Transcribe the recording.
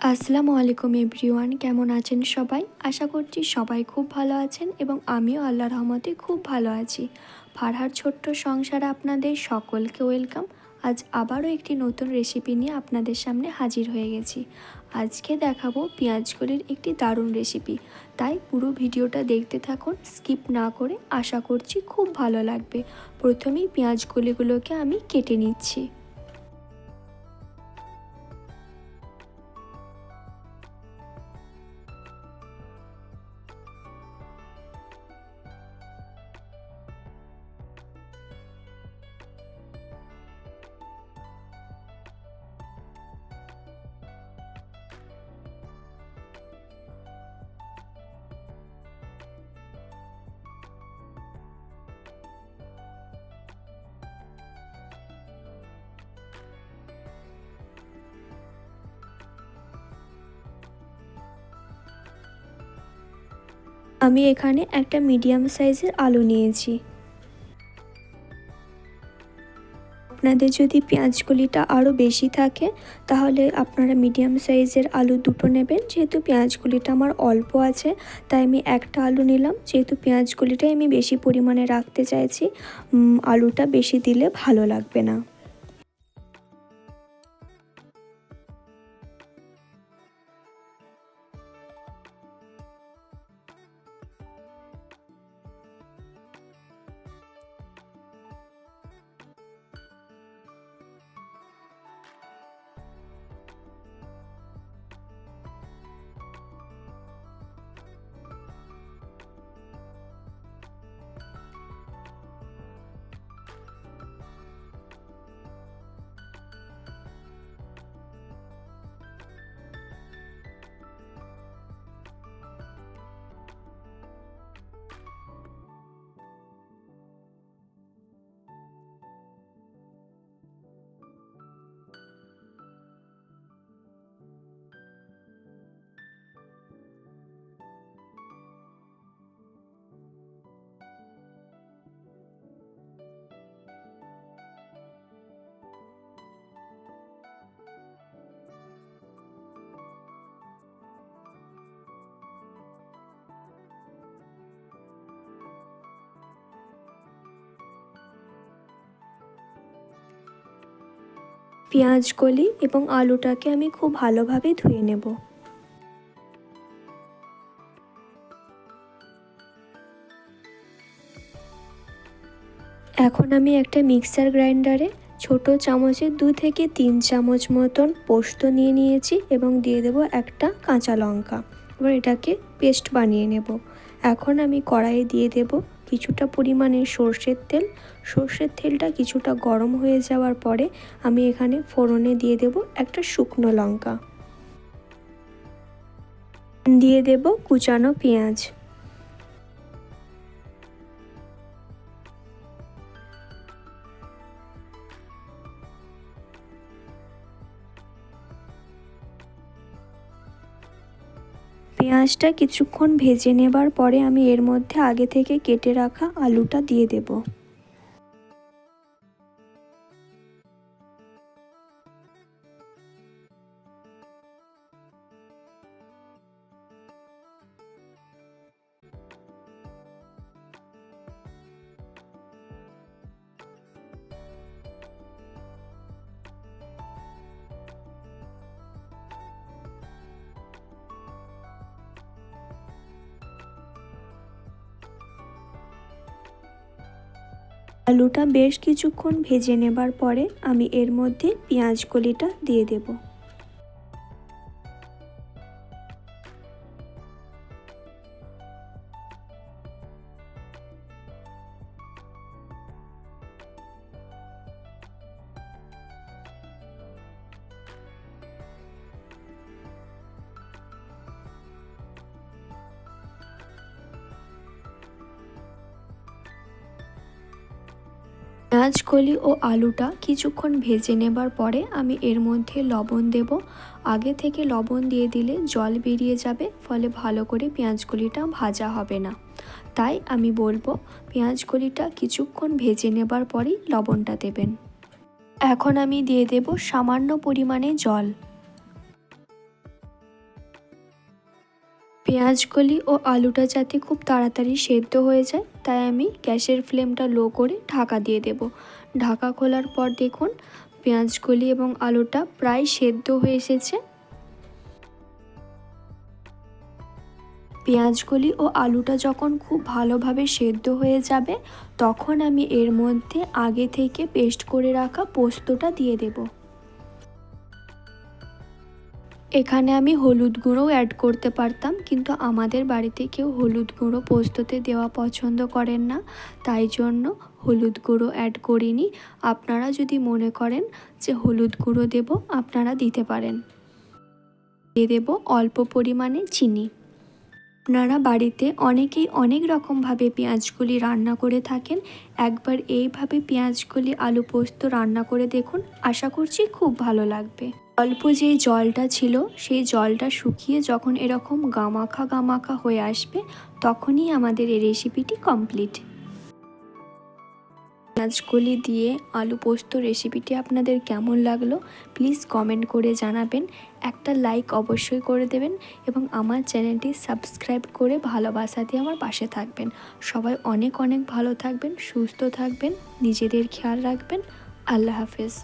আসসালামু আলাইকুম এভরিওয়ান, কেমন আছেন সবাই? আশা করছি সবাই খুব ভালো আছেন এবং আমিও আল্লাহর রহমতে খুব ভালো আছি। ফারহার ছোট্ট সংসারে আপনাদের সকলকে ওয়েলকাম। আজ আবারও একটি নতুন রেসিপি নিয়ে আপনাদের সামনে হাজির হয়ে গেছি। আজকে দেখাবো পেঁয়াজকলির একটি দারুণ রেসিপি, তাই পুরো ভিডিওটা দেখতে থাকুন স্কিপ না করে। আশা করছি খুব ভালো লাগবে। প্রথমেই পেঁয়াজকলিগুলোকে আমি কেটে নিচ্ছি। আমি এখানে একটা মিডিয়াম সাইজের আলু নিয়েছি। আপনাদের যদি পেঁয়াজকলিটা আরও বেশি থাকে তাহলে আপনারা মিডিয়াম সাইজের আলু দুটো নেবেন। যেহেতু পেঁয়াজকলিটা আমার অল্প আছে তাই আমি একটা আলু নিলাম। যেহেতু পেঁয়াজকলিটাই আমি বেশি পরিমাণে রাখতে চাইছি, আলুটা বেশি দিলে ভালো লাগবে না। পেঁয়াজকলি এবং আলুটাকে আমি খুব ভালোভাবে ধুয়ে নেব। এখন আমি একটা মিক্সার গ্রাইন্ডারে ছোট চামচে 2 থেকে 3 চামচ মতন পোস্ত নিয়ে নিয়েছি এবং দিয়ে দেব একটা কাঁচা লঙ্কা। এবার এটাকে পেস্ট বানিয়ে নেব। এখন আমি কড়াইয়ে দিয়ে দেব কিছুটা পরিমাণে সর্ষের তেল। সর্ষের তেলটা কিছুটা গরম হয়ে যাওয়ার পরে আমি এখানে ফোড়নে দিয়ে দেব একটা শুকনো লঙ্কা, দিয়ে দেব কুচানো পেঁয়াজ। পেঁয়াজটা কিছুক্ষণ ভেজে নেবার পরে আমি এর মধ্যে আগে থেকে কেটে রাখা আলুটা দিয়ে দেব। আলুটা বেশ কিছুক্ষণ ভেজে নেবার পরে আমি এর মধ্যে পেঁয়াজকলিটা দিয়ে দেব। পেঁয়াজকলি ও আলুটা কিছুক্ষণ ভেজে নেবার পরে আমি এর মধ্যে লবণ দেব। আগে থেকে লবণ দিয়ে দিলে জল বেরিয়ে যাবে, ফলে ভালো করে পেঁয়াজকলিটা ভাজা হবে না। তাই আমি বলবো পেঁয়াজকলিটা কিছুক্ষণ ভেজে নেবার পরেই লবণটা দেবেন। এখন আমি দিয়ে দেব সামান্য পরিমাণে জল। পেঁয়াজকলি ও আলুটা যাতে খুব তাড়াতাড়ি সেদ্ধ হয়ে যায় তাই আমি গ্যাসের ফ্লেমটা লো করে ঢাকা দিয়ে দেব। ঢাকা খোলার পর দেখুন পেঁয়াজকলি এবং আলুটা প্রায় সেদ্ধ হয়ে এসেছে। পেঁয়াজকলি ও আলুটা যখন খুব ভালোভাবে সেদ্ধ হয়ে যাবে তখন আমি এর মধ্যে আগে থেকে পেস্ট করে রাখা পোস্তটা দিয়ে দেব। এখানে আমি হলুদ গুঁড়োও অ্যাড করতে পারতাম, কিন্তু আমাদের বাড়িতে কেউ হলুদ গুঁড়ো পোস্ততে দেওয়া পছন্দ করেন না, তাই জন্য হলুদ গুঁড়ো অ্যাড করিনি। আপনারা যদি মনে করেন যে হলুদ গুঁড়ো দেব আপনারা দিতে পারেন। দিয়ে দেব অল্প পরিমাণে চিনি। আপনারা বাড়িতে অনেকেই অনেক রকমভাবে পেঁয়াজকলি রান্না করে থাকেন, একবার এইভাবে পেঁয়াজকলি আলু পোস্ত রান্না করে দেখুন, আশা করছি খুব ভালো লাগবে। অল্প যেই জলটা ছিল সেই জলটা শুকিয়ে যখন এরকম গামাখা গামাখা হয়ে আসবে তখনই আমাদের এই রেসিপিটি কমপ্লিট। পেঁয়াজকলি দিয়ে আলু পোস্ত রেসিপিটি আপনাদের কেমন লাগলো প্লিজ কমেন্ট করে জানাবেন। একটা লাইক অবশ্যই করে দেবেন এবং আমার চ্যানেলটি সাবস্ক্রাইব করে ভালোবাসা দিয়ে আমার পাশে থাকবেন। সবাই অনেক অনেক ভালো থাকবেন, সুস্থ থাকবেন, নিজেদের খেয়াল রাখবেন। আল্লাহ হাফেজ।